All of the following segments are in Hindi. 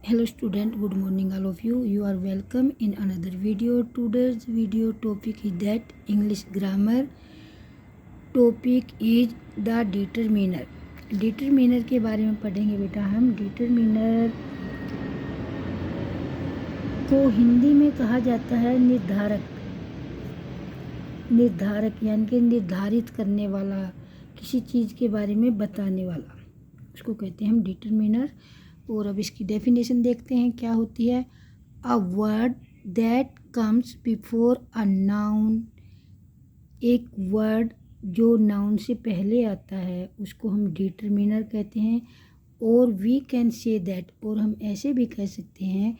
Hello student, good morning all of you. You are welcome in another video. Today's video topic is that English grammar topic is the determiner. Determiner के बारे में पढ़ेंगे बेटा हम। डिटरमिनर को हिंदी में कहा जाता है निर्धारक। निर्धारक यानी कि निर्धारित करने वाला, किसी चीज़ के बारे में बताने वाला, उसको कहते हैं हम डिटरमिनर। और अब इसकी डेफिनेशन देखते हैं क्या होती है। A word that comes before a noun, एक वर्ड जो नाउन से पहले आता है उसको हम डिटरमिनर कहते हैं। और वी कैन से दैट, और हम ऐसे भी कह सकते हैं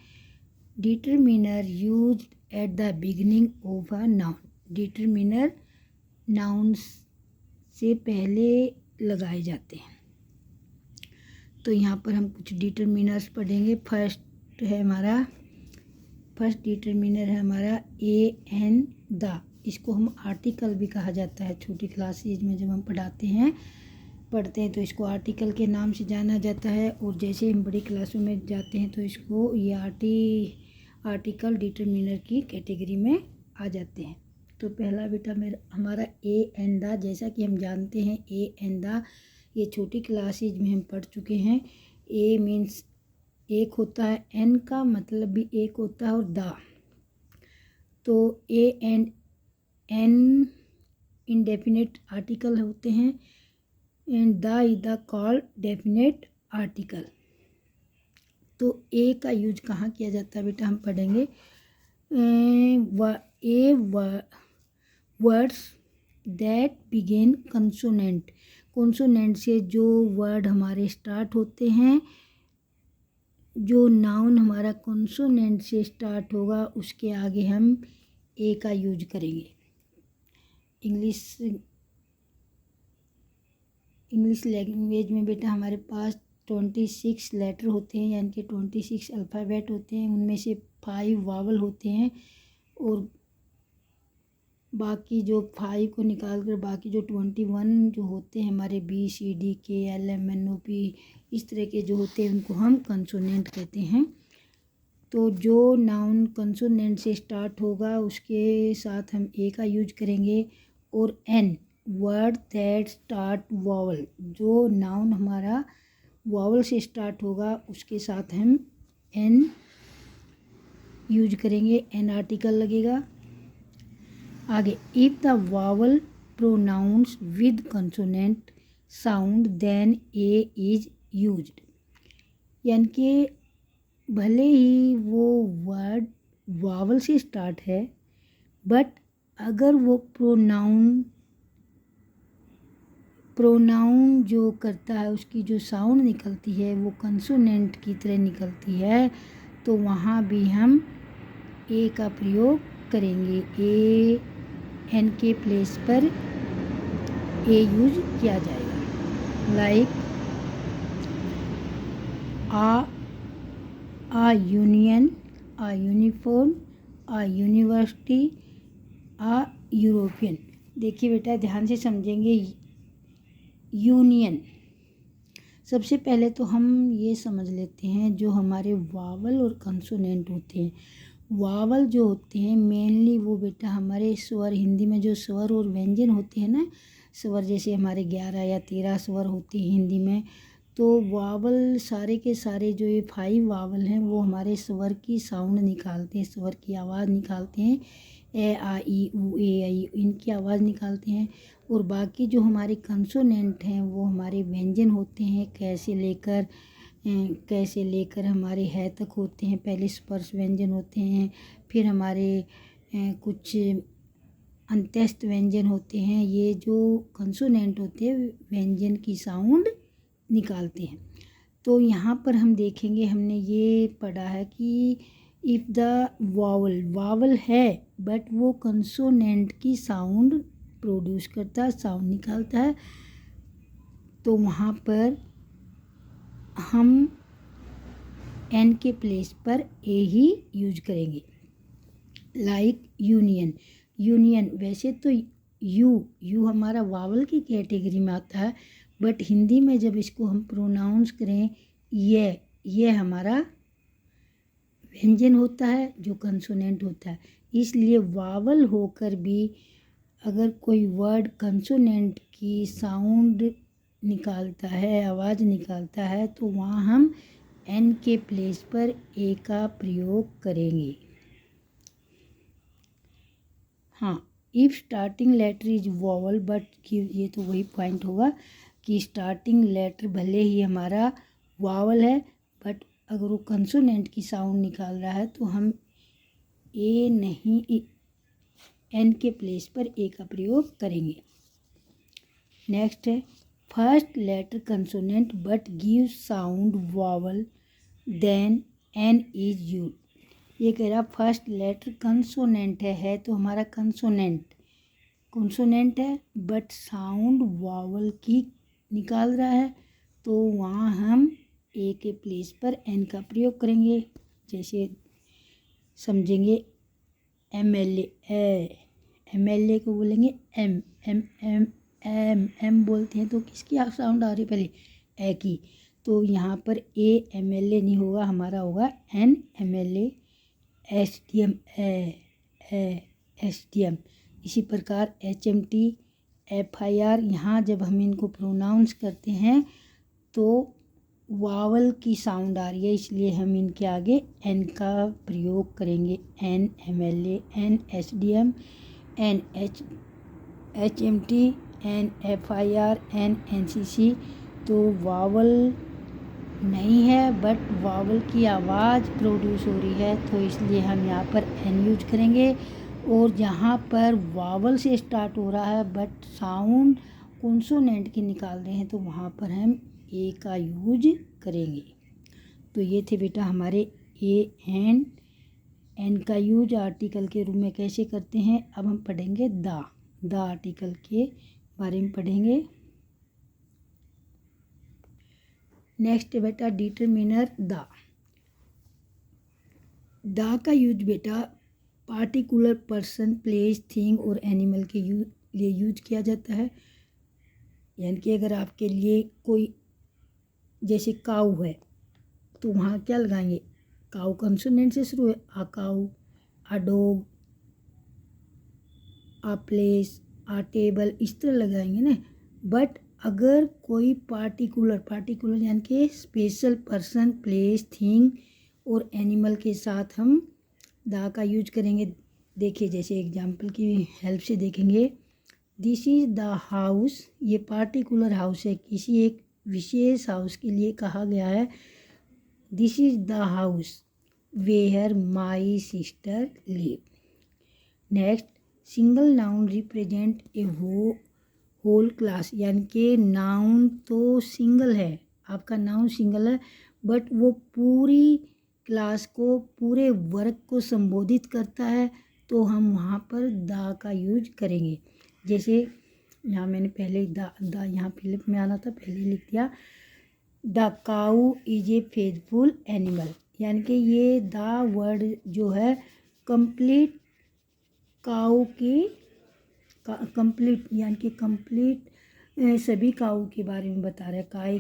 determiner used at the beginning of a noun. Determiner noun से पहले लगाए जाते हैं। तो यहाँ पर हम कुछ डिटरमिनर्स पढ़ेंगे। फर्स्ट डिटरमिनर है हमारा ए एन द। इसको हम आर्टिकल भी कहा जाता है। छोटी क्लासेज में जब हम पढ़ते हैं तो इसको आर्टिकल के नाम से जाना जाता है। और जैसे हम बड़ी क्लासों में जाते हैं तो इसको ये आर्टिकल डिटरमिनर की कैटेगरी में आ जाते हैं। तो पहला बेटा हमारा ए एन द। जैसा कि हम जानते हैं ए एन द ये छोटी क्लासेज में हम पढ़ चुके हैं। ए मीन्स एक होता है, एन का मतलब भी एक होता है, और द। तो A and an indefinite article होते हैं and the is the called definite article. तो ए का यूज कहाँ किया जाता है बेटा हम पढ़ेंगे। Words that begin consonant. Consonant से जो वर्ड हमारे स्टार्ट होते हैं, जो नाउन हमारा कॉन्सोनेंट से स्टार्ट होगा उसके आगे हम ए का यूज करेंगे। इंग्लिश लैंग्वेज में बेटा हमारे पास 26 लेटर होते हैं, यानी कि 26 अल्फ़ाबेट होते हैं। उनमें से 5 वावल होते हैं और बाकी जो 5 को निकाल कर बाकी जो 21 जो होते हैं हमारे B C D K L M N O P इस तरह के जो होते हैं उनको हम कंसोनेंट कहते हैं। तो जो नाउन कंसोनेंट से स्टार्ट होगा उसके साथ हम ए का यूज करेंगे। और an word that start vowel, जो नाउन हमारा वावल से स्टार्ट होगा उसके साथ हम एन यूज करेंगे। एन आर्टिकल लगेगा। आगे if the vowel pronounce with consonant sound then A is used, यानी कि भले ही वो वर्ड वावल से स्टार्ट है बट अगर वो प्रोनाउन जो करता है उसकी जो साउंड निकलती है वो कंसोनेंट की तरह निकलती है तो वहाँ भी हम ए का प्रयोग करेंगे। ए एन के प्लेस पर ए यूज किया जाएगा। लाइक आ यूनियन, आ यूनिफॉर्म, आ यूनिवर्सिटी, आ यूरोपियन। देखिए बेटा ध्यान से समझेंगे। यूनियन, सबसे पहले तो हम ये समझ लेते हैं जो हमारे वावल और कंसोनेंट होते हैं। वावल जो होते हैं मेनली वो बेटा हमारे स्वर, हिंदी में जो स्वर और व्यंजन होते हैं ना, स्वर जैसे हमारे 11 या 13 स्वर होते हैं हिंदी में, तो वावल सारे के सारे जो ये 5 वावल हैं वो हमारे स्वर की साउंड निकालते हैं, स्वर की आवाज़ निकालते हैं। ए आ ई उ ए आई इनकी आवाज़ निकालते हैं। और बाकी जो हमारे कंसोनेंट हैं वो हमारे व्यंजन होते हैं, कैसे लेकर हमारे है तक होते हैं। पहले स्पर्श व्यंजन होते हैं, फिर हमारे कुछ अंत्यस्थ व्यंजन होते हैं। ये जो कंसोनेंट होते हैं व्यंजन की साउंड निकालते हैं। तो यहाँ पर हम देखेंगे, हमने ये पढ़ा है कि इफ़ द वावल है बट वो कंसोनेंट की साउंड प्रोड्यूस करता है, साउंड निकालता है, तो वहाँ पर हम एन के प्लेस पर ए ही यूज करेंगे। लाइक यूनियन वैसे तो यू हमारा वावल की कैटेगरी में आता है बट हिंदी में जब इसको हम प्रोनाउंस करें ये हमारा व्यंजन होता है, जो कंसोनेंट होता है। इसलिए वावल होकर भी अगर कोई वर्ड कंसोनेंट की साउंड निकालता है, आवाज़ निकालता है, तो वहाँ हम एन के प्लेस पर ए का प्रयोग करेंगे। हाँ, if starting letter is vowel but ये तो वही पॉइंट होगा कि स्टार्टिंग लेटर भले ही हमारा वावल है, बट अगर वो कंसोनेंट की साउंड निकाल रहा है तो हम ए नहीं एन के प्लेस पर ए का प्रयोग करेंगे। नेक्स्ट है first letter consonant but give sound vowel then an is use. ये कह रहा फर्स्ट लेटर कंसोनेंट है तो हमारा कंसोनेंट है बट साउंड वावल की निकाल रहा है, तो वहाँ हम ए के प्लेस पर एन का प्रयोग करेंगे। जैसे समझेंगे MLA को बोलेंगे M M M M M बोलते हैं, तो किसकी साउंड आ रही है पहले ए की, तो यहाँ पर MLA नहीं होगा, हमारा होगा NMLA STM STM। इसी प्रकार HMT FIR, यहाँ जब हम इनको प्रोनाउंस करते हैं तो वावल की साउंड आ रही है, इसलिए हम इनके आगे एन का प्रयोग करेंगे। NMLA NSDM HMT FIR NCC। तो वावल नहीं है बट वावल की आवाज़ प्रोड्यूस हो रही है, तो इसलिए हम यहाँ पर एन यूज करेंगे। और जहाँ पर वावल से स्टार्ट हो रहा है बट साउंड कॉन्सोनेंट की निकाल रहे हैं, तो वहाँ पर हम ए का यूज करेंगे। तो ये थे बेटा हमारे एन का यूज आर्टिकल के रूप में कैसे करते हैं। अब हम पढ़ेंगे द आर्टिकल के बारे में पढ़ेंगे। नेक्स्ट बेटा डिटरमिनर द का यूज बेटा पार्टिकुलर पर्सन प्लेस थिंग और एनिमल के लिए यूज किया जाता है। यानी कि अगर आपके लिए कोई जैसे काऊ है तो वहाँ क्या लगाएंगे, काऊ कंसोनेंट से शुरू है, आ काऊ, आ डॉग, आ प्लेस, आ टेबल, इस तरह लगाएंगे ना। बट अगर कोई पार्टिकुलर यानी कि स्पेशल पर्सन प्लेस थिंग और एनिमल के साथ हम द का यूज करेंगे। देखिए जैसे एग्जाम्पल की हेल्प से देखेंगे, दिस इज़ द हाउस, ये पार्टिकुलर हाउस है, किसी एक विशेष हाउस के लिए कहा गया है। This is the house where my sister live. Next single noun represent a whole class, यानी कि नाउन तो सिंगल है, आपका नाउन सिंगल है, बट वो पूरी क्लास को, पूरे वर्ग को संबोधित करता है, तो हम वहाँ पर द का यूज करेंगे। जैसे यहाँ मैंने पहले द यहाँ फिलिप में आना था, पहले लिख दिया the cow is a faithful animal, यानी कि ये द वर्ड जो है कंप्लीट काऊ की कंप्लीट यानी कि कंप्लीट सभी काऊ के बारे में बता रहा है,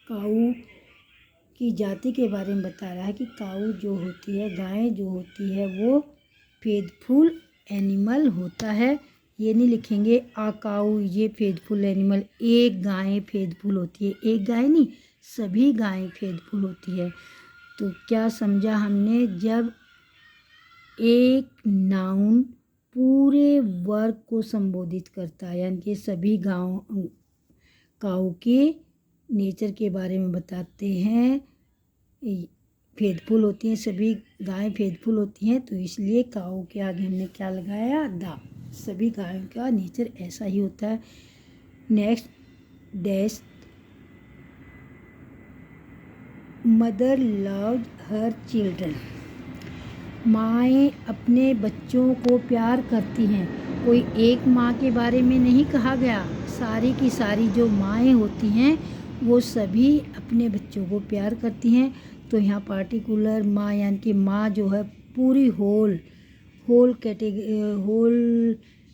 काऊ की जाति के बारे में बता रहा है कि काऊ जो होती है, गाय जो होती है, वो फेथफुल एनिमल होता है। ये नहीं लिखेंगे आ काऊ ये फेथफुल एनिमल, एक गाय फेथफुल होती है, एक गाय नहीं, सभी गायें फेथफुल होती है। तो क्या समझा हमने, जब एक नाउन पूरे वर्ग को संबोधित करता है, यानी कि सभी काऊ के नेचर के बारे में बताते हैं, फेथफुल होती हैं, सभी गायें फेथफुल होती हैं, तो इसलिए काऊ के आगे हमने क्या लगाया, द। सभी गायों का नेचर ऐसा ही होता है। Next dash mother loved her children, माएँ अपने बच्चों को प्यार करती हैं। कोई एक माँ के बारे में नहीं कहा गया, सारी की सारी जो माएँ होती हैं वो सभी अपने बच्चों को प्यार करती हैं। तो यहाँ पार्टिकुलर माँ यानी कि माँ जो है पूरी होल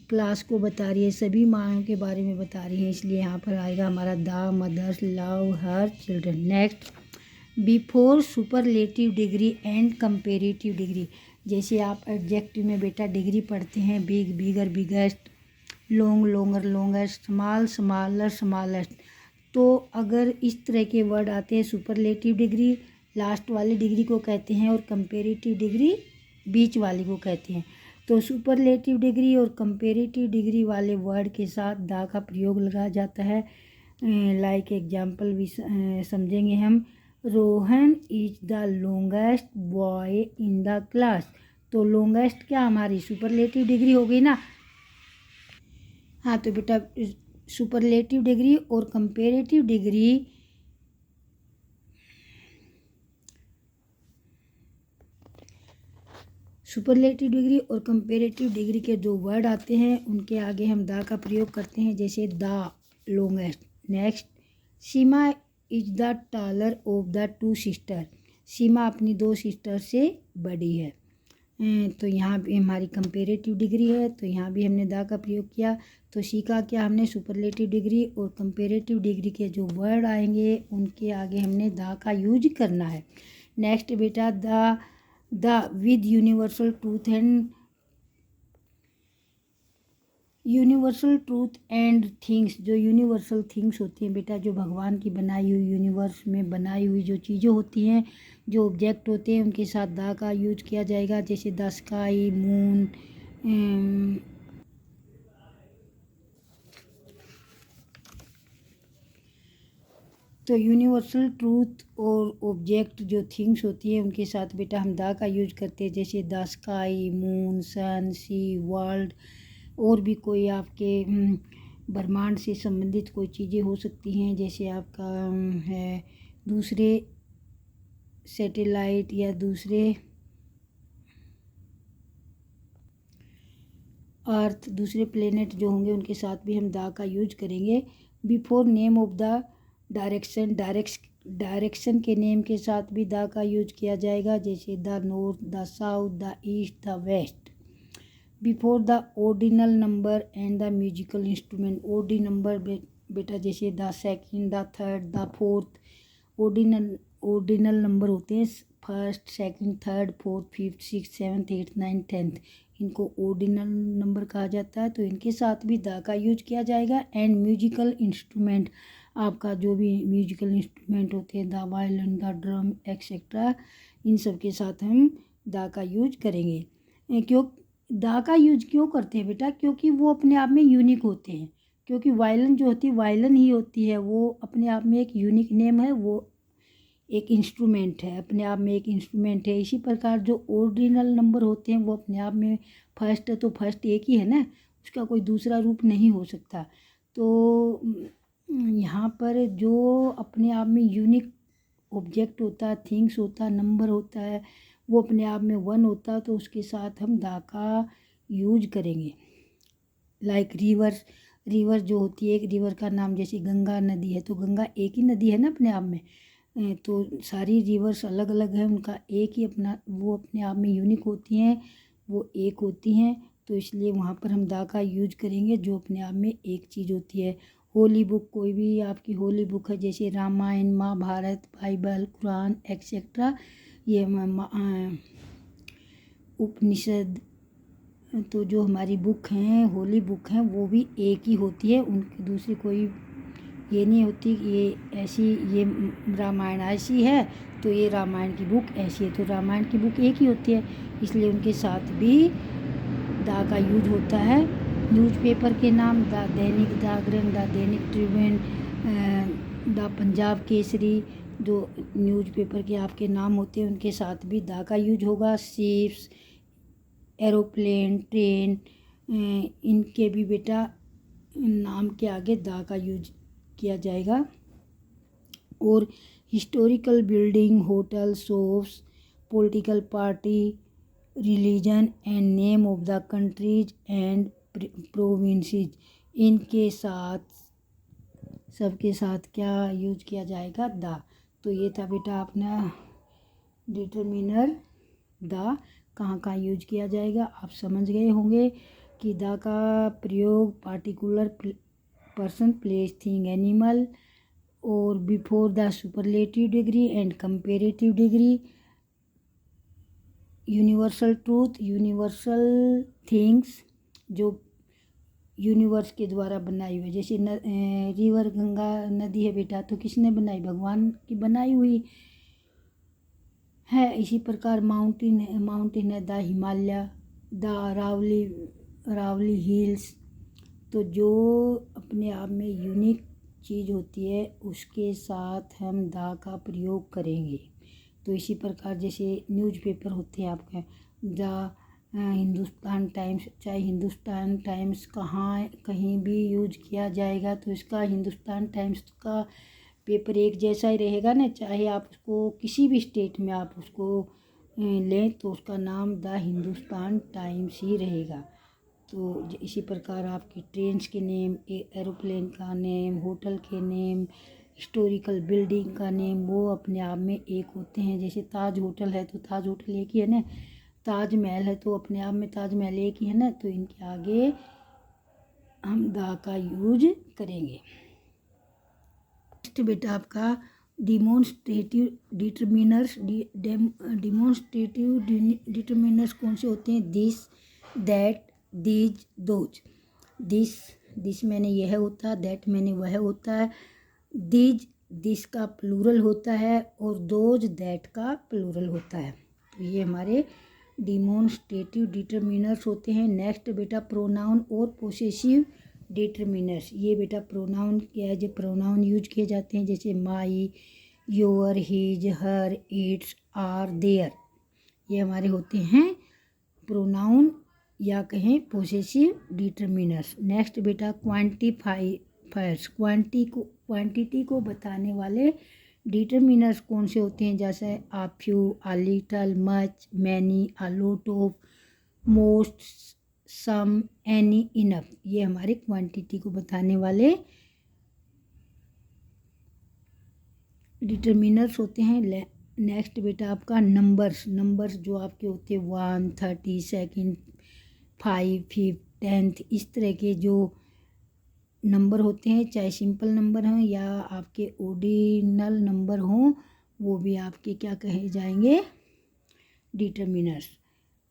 क्लास को बता रही है, सभी माँओं के बारे में बता रही है, इसलिए यहाँ पर आएगा हमारा the mother's love her children. Next before superlative degree and comparative degree. जैसे आप एडजेक्टिव में बेटा डिग्री पढ़ते हैं, big bigger biggest, long longer longest, small smaller smallest. तो अगर इस तरह के वर्ड आते हैं, सुपरलेटिव डिग्री लास्ट वाली डिग्री को कहते हैं और कंपेरेटिव डिग्री बीच वाली को कहते हैं। तो सुपरलेटिव डिग्री और कंपेरेटिव डिग्री वाले वर्ड के साथ द का प्रयोग लगाया जाता है। लाइक एग्जाम्पल भी समझेंगे हम। Rohan is the longest boy in the class. तो लॉन्गेस्ट क्या हमारी सुपरलेटिव डिग्री हो गई ना। हाँ, तो बेटा सुपरलेटिव डिग्री और कंपेरेटिव डिग्री सुपरलेटिव डिग्री और कंपेरेटिव डिग्री के जो वर्ड आते हैं उनके आगे हम द का प्रयोग करते हैं। जैसे the longest. Next, Seema is the taller of the two sister. Seema अपनी दो सिस्टर से बड़ी है। तो यहाँ भी हमारी कंपेरेटिव डिग्री है, तो यहाँ भी हमने द का प्रयोग किया। तो सीखा क्या हमने, सुपरलेटिव डिग्री और कंपेरेटिव डिग्री के जो वर्ड आएंगे उनके आगे हमने द का यूज करना है। नेक्स्ट बेटा, the with universal truth and things. जो यूनिवर्सल थिंग्स होती हैं बेटा, जो भगवान की बनाई हुई यूनिवर्स में बनाई हुई जो चीज़ें होती हैं, जो ऑब्जेक्ट होते हैं, उनके साथ द का यूज किया जाएगा। जैसे द स्काई, मून, तो यूनिवर्सल ट्रूथ और ऑब्जेक्ट जो थिंग्स होती हैं उनके साथ बेटा हम द का यूज करते हैं। जैसे the sky, moon, sun, sea, world, और भी कोई आपके ब्रह्मांड से संबंधित कोई चीज़ें हो सकती हैं। जैसे आपका है दूसरे सैटेलाइट या दूसरे अर्थ, दूसरे प्लेनेट जो होंगे उनके साथ भी हम द का यूज करेंगे। Before name of the direction के नेम के साथ भी द का यूज किया जाएगा। जैसे the north, the south, the east, the west. Before the ordinal number and the musical instrument. Ordinal number बेटा जैसे the second, the third, the fourth. Ordinal number होते हैं first, second, third, fourth, fifth, six, seventh, eighth, ninth, tenth. इनको ऑर्डिनल नंबर कहा जाता है, तो इनके साथ भी द का यूज किया जाएगा। एंड म्यूजिकल इंस्ट्रूमेंट, आपका जो भी म्यूजिकल इंस्ट्रूमेंट होते हैं, the violin, the drum etcetera, इन सब के साथ हम द का यूज करेंगे। क्यों द का यूज क्यों करते हैं बेटा, क्योंकि वो अपने आप में यूनिक होते हैं। क्योंकि वायलिन जो होती है वायलिन ही होती है, वो अपने आप में एक यूनिक नेम है, वो एक इंस्ट्रूमेंट है, अपने आप में एक इंस्ट्रूमेंट है। इसी प्रकार जो ऑर्डिनल नंबर होते हैं वो अपने आप में फर्स्ट है, तो फर्स्ट एक ही है ना, उसका कोई दूसरा रूप नहीं हो सकता। तो यहाँ पर जो अपने आप में यूनिक ऑब्जेक्ट होता है, थिंग्स होता है, नंबर होता है, वो अपने आप में वन होता है, तो उसके साथ हम द का यूज करेंगे। लाइक रिवर जो होती है, एक रिवर का नाम जैसे गंगा नदी है, तो गंगा एक ही नदी है ना अपने आप में। तो सारी रिवर्स अलग अलग हैं, उनका एक ही अपना, वो अपने आप में यूनिक होती हैं, वो एक होती हैं, तो इसलिए वहाँ पर हम द का यूज करेंगे जो अपने आप में एक चीज़ होती है। होली बुक, कोई भी आपकी होली बुक है, जैसे रामायण, महाभारत, बाइबल, कुरान एक्सेट्रा, ये उपनिषद, तो जो हमारी बुक हैं, होली बुक हैं, वो भी एक ही होती है, उनकी दूसरी कोई ये नहीं होती कि ये ऐसी, ये रामायण ऐसी है तो ये रामायण की बुक ऐसी है, तो रामायण की बुक एक ही होती है, इसलिए उनके साथ भी द का यूज होता है। न्यूज़पेपर के नाम, the Dainik Jagran, the Dainik Tribune, the Punjab Kesari, जो न्यूज़पेपर के आपके नाम होते हैं उनके साथ भी द का यूज होगा। शिप्स, एरोप्लेन, ट्रेन, इनके भी बेटा नाम के आगे द का यूज किया जाएगा। और historical building, hotel, shops, political party, religion and name of the countries and provinces, इनके साथ सबके साथ क्या यूज किया जाएगा, द। तो ये था बेटा अपना डिटरमिनर द कहाँ यूज किया जाएगा। आप समझ गए होंगे कि द का प्रयोग particular person, place, thing, animal और before the superlative degree and comparative degree, universal truth, universal things जो यूनिवर्स के द्वारा बनाई हुई, जैसे रिवर गंगा नदी है बेटा, तो किसने बनाई? भगवान की बनाई हुई है। इसी प्रकार माउंटेन है द हिमालय, द रावली हिल्स। तो जो अपने आप में यूनिक चीज़ होती है उसके साथ हम द का प्रयोग करेंगे। तो इसी प्रकार जैसे न्यूज़पेपर होते हैं आपके, द हिंदुस्तान टाइम्स, चाहे हिंदुस्तान टाइम्स कहीं भी यूज किया जाएगा तो इसका हिंदुस्तान टाइम्स का पेपर एक जैसा ही रहेगा ना, चाहे आप उसको किसी भी स्टेट में आप उसको लें तो उसका नाम द हिंदुस्तान टाइम्स ही रहेगा। तो इसी प्रकार आपकी ट्रेन्स के नेम, एरोप्लेन का नेम, होटल के नेम, हिस्टोरिकल बिल्डिंग का नेम, वो अपने आप में एक होते हैं। जैसे ताज होटल है तो ताज होटल एक ही है ना, ताज महल है तो अपने आप में ताज महल एक ही है ना, तो इनके आगे हम द का यूज करेंगे। नेक्स्ट बेटा आपका डिमॉन्स्ट्रेटिव डिटरमिनर्स। डिमॉन्स्ट्रेटिव डिटरमिनर्स कौन से होते हैं? This, that, these, those. This मैंने यह होता है, दैट मैंने वह होता है, दिस का प्लूरल होता है और दोज दैट का प्लूरल होता है। तो ये हमारे डिमॉन्स्ट्रेटिव डिटरमिनर्स होते हैं। नेक्स्ट बेटा प्रोनाउन और पोसेसिव डिटरमिनर्स। ये बेटा प्रोनाउन क्या है? जो प्रोनाउन यूज किए जाते हैं जैसे my, your, his, her, its, our, their, ये हमारे होते हैं प्रोनाउन या कहें पोसेसिव डिटरमिनर्स। नेक्स्ट बेटा क्वांटिफायर्स। क्वांटिटी को बताने वाले डिटरमिनर्स कौन से होते हैं? जैसे a few, a little, much, many, a lot of, most, some, any, enough, ये हमारे क्वांटिटी को बताने वाले डिटरमिनर्स होते हैं। नेक्स्ट बेटा आपका नंबर्स जो आपके होते हैं 1, 30, सेकेंड, 5, 5, 10, इस तरह के जो नंबर होते हैं, चाहे सिंपल नंबर हों या आपके ऑर्डिनल नंबर हों, वो भी आपके क्या कहे जाएंगे? डिटरमिनर्स।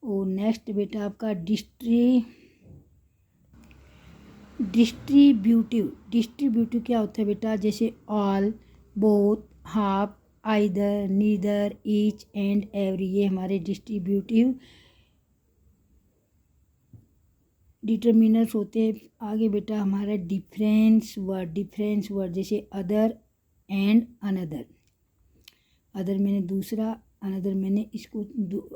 और नेक्स्ट बेटा आपका डिस्ट्रीब्यूटिव क्या होता है बेटा? जैसे all, both, half, either, neither, each and every, ये हमारे डिस्ट्रीब्यूटिव डिटरमिनर्स होते हैं। आगे बेटा हमारा डिफरेंस वर्ड जैसे अदर एंड अनदर। अदर मैंने दूसरा, अनदर मैंने इसको,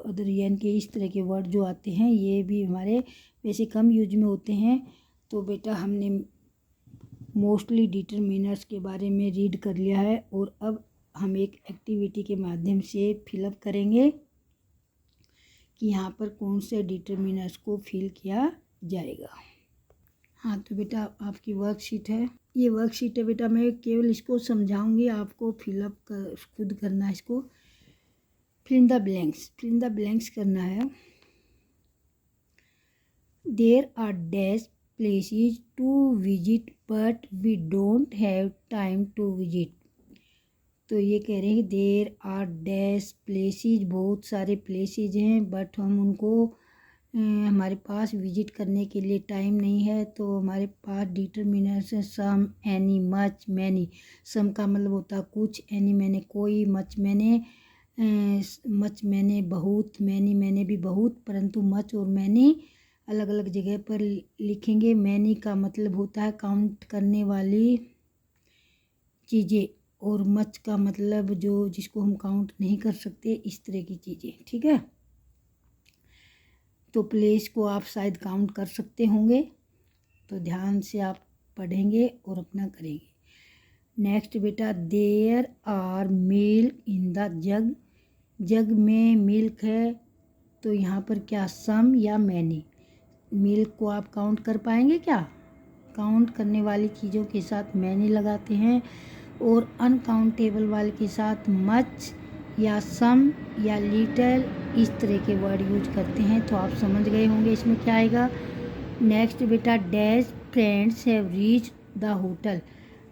अदर यानी कि इस तरह के वर्ड जो आते हैं ये भी हमारे वैसे कम यूज में होते हैं। तो बेटा हमने मोस्टली डिटरमिनर्स के बारे में रीड कर लिया है और अब हम एक एक्टिविटी के माध्यम से फिलअप करेंगे कि यहाँ पर कौन से डिटरमिनर्स को फिल किया जाएगा। हाँ तो बेटा आपकी वर्कशीट है, ये वर्कशीट है बेटा, मैं केवल इसको समझाऊंगी, आपको फिलअप खुद करना है। इसको फिल इन द ब्लैंक्स करना है। There are dash places to visit but we don't have time to visit. तो ये कह रहे हैं देयर आर डैश प्लेसेस, बहुत सारे प्लेसेस हैं बट हम उनको हमारे पास विजिट करने के लिए टाइम नहीं है। तो हमारे पास डिटरमिनर्स हैं सम, एनी, मच, मैनी। सम का मतलब होता है कुछ, एनी मैंने कोई, मच मैंने बहुत, मैनी मैंने भी बहुत, परंतु मच और मैनी अलग अलग जगह पर लिखेंगे। मैनी का मतलब होता है काउंट करने वाली चीज़ें और मच का मतलब जो जिसको हम काउंट नहीं कर सकते, इस तरह की चीज़ें, ठीक है। तो प्लेस को आप शायद काउंट कर सकते होंगे, तो ध्यान से आप पढ़ेंगे और अपना करेंगे। नेक्स्ट बेटा there are milk in the jug. Jug में मिल्क है तो यहाँ पर क्या सम या मैनी। मिल्क को आप काउंट कर पाएंगे क्या? काउंट करने वाली चीज़ों के साथ मैनी लगाते हैं और अनकाउंटेबल वाले के साथ मच या सम या लिटल, इस तरह के वर्ड यूज करते हैं। तो आप समझ गए होंगे इसमें क्या आएगा। नेक्स्ट बेटा dash friends have reach the hotel.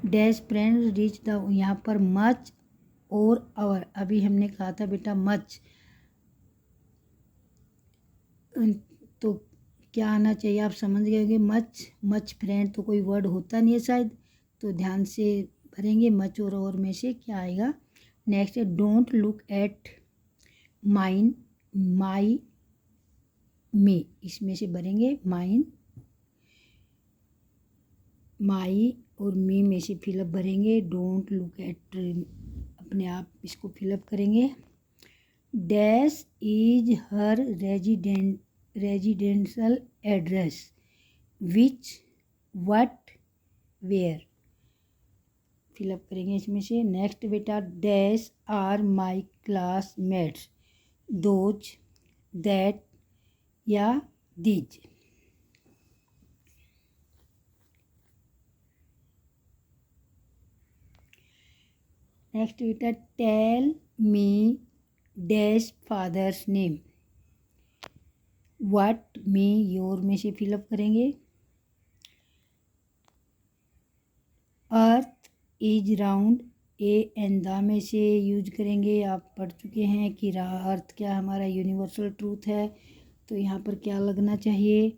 Dash friends reach the, यहाँ पर मच और आवर, अभी हमने कहा था बेटा मच, तो क्या आना चाहिए आप समझ गए होंगे। मच, मच फ्रेंड तो कोई वर्ड होता नहीं है शायद, तो ध्यान से भरेंगे मच और में से क्या आएगा। नेक्स्ट है डोंट लुक एट माइन, माई, मी, इसमें से भरेंगे माइन, माई और मी में से फिलअप भरेंगे। डोंट लुक एट, अपने आप इसको फिलअप करेंगे। Dash is her residential address, which, what, where, fill up करेंगे इसमें से। नेक्स्ट बेटा dash are my classmates, those, that या दीज। नेक्स्ट बेटा tell me dash father's name, what, me, your में से फिलअप करेंगे। Earth is round, a and the में से यूज करेंगे। आप पढ़ चुके हैं कि अर्थ क्या हमारा यूनिवर्सल ट्रूथ है, तो यहाँ पर क्या लगना चाहिए,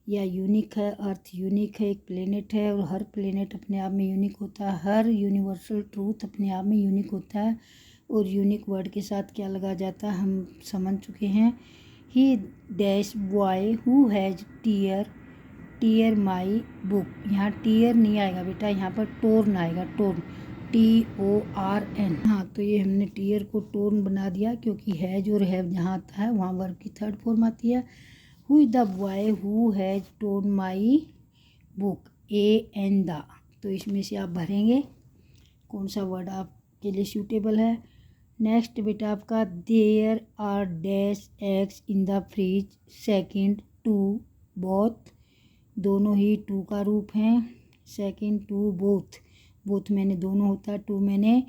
या यूनिक है। अर्थ यूनिक है, एक प्लेनेट है और हर प्लेनेट अपने आप में यूनिक होता है, हर यूनिवर्सल ट्रूथ अपने आप में यूनिक होता है। और यूनिक वर्ड के साथ क्या लगा जाता है हम समझ चुके हैं। He dash boy who has tear my book, यहाँ टीयर नहीं आएगा बेटा, यहाँ पर टोर्न आएगा, टोर्न, TORN। हाँ, तो ये हमने टीयर को टोर्न बना दिया, क्योंकि हैज और हैव जहाँ आता है वहाँ वर्ब की थर्ड फॉर्म आती है। Who is the boy who has torn my book, A and the, तो इसमें से आप भरेंगे कौन सा वर्ड आपके लिए सूटेबल है। नेक्स्ट बेटा आपका there are dash eggs in the fridge, second, two, both, दोनों ही टू का रूप हैं। सेकंड, टू, बोथ, बोथ मैंने दोनों होता है, टू मैंने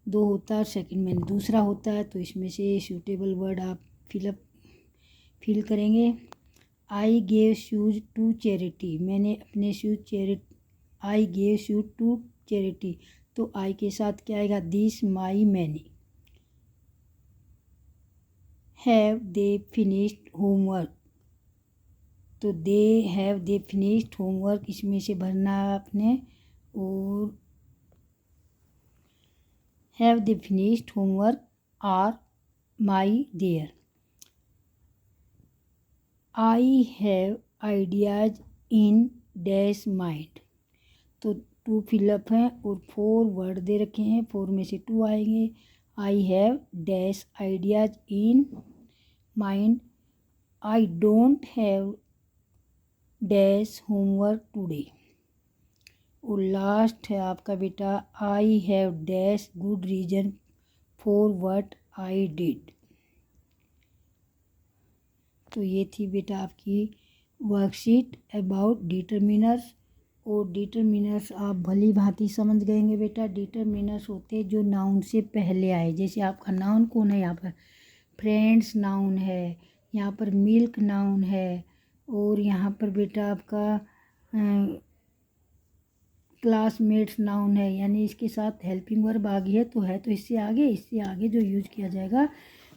दो होता है, सेकंड मैंने दूसरा होता है, तो इसमें से सूटेबल वर्ड आप फिल करेंगे। I gave shoes to charity, मैंने अपने shoes I gave shoes to charity, तो आई के साथ क्या आएगा, this, my, many. Have they finished homework, तो दे फिनिश्ड होमवर्क, इसमें से भरना आपने। और have they finished homework are my their. I have ideas in dash mind, तो टू फिलअप हैं और फोर वर्ड दे रखे हैं, फोर में से टू आएंगे। I have dash ideas in mind, I don't have dash homework today. और लास्ट है आपका बेटा I have dash good reason for what I did. तो ये थी बेटा आपकी वर्कशीट अबाउट डिटरमिनर्स। और डिटरमिनर्स आप भली भांति समझ गएंगे बेटा। डिटरमिनर्स होते जो नाउन से पहले आए, जैसे आपका नाउन कौन है, यहाँ पर फ्रेंड्स नाउन है, यहाँ पर मिल्क नाउन है, और यहाँ पर बेटा आपका क्लासमेट्स नाउन है, यानी इसके साथ हेल्पिंग वर्ब आ गई है तो इससे आगे जो यूज किया जाएगा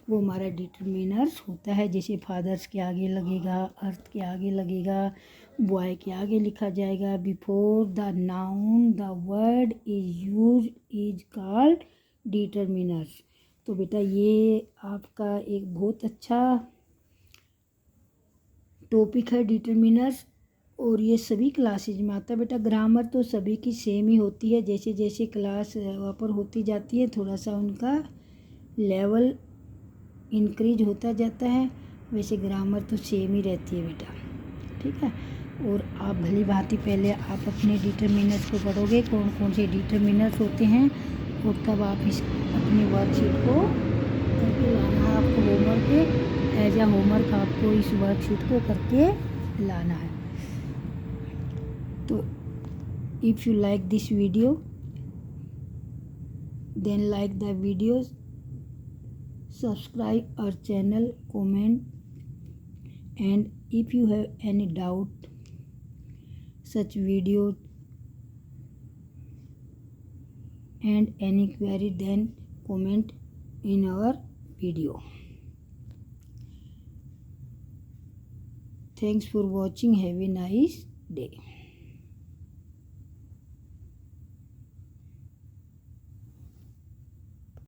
वो हमारा डिटरमिनर्स होता है। जैसे फादर्स के आगे लगेगा, अर्थ के आगे लगेगा, बॉय के आगे लिखा जाएगा। Before the noun the word is use is called determiners. तो बेटा ये आपका एक बहुत अच्छा टॉपिक है डिटरमिनर्स, और ये सभी क्लासेज में आता है बेटा। ग्रामर तो सभी की सेम ही होती है, जैसे जैसे क्लास ऊपर होती जाती है थोड़ा सा उनका लेवल इंक्रीज होता जाता है, वैसे ग्रामर तो सेम ही रहती है बेटा, ठीक है। और आप भली भांति पहले आप अपने डिटरमिनर्स को पढ़ोगे, कौन कौन से डिटरमिनर्स होते हैं, और तब आप इस अपनी वर्कशीट को करके लाना है। आपको होमवर्क एज आ होमवर्क आपको इस वर्कशीट को करके लाना है। तो if you like this video, then like the videos, subscribe our channel, comment, and if you have any doubt such video, and any query, then comment in our video. Thanks for watching. Have a nice day.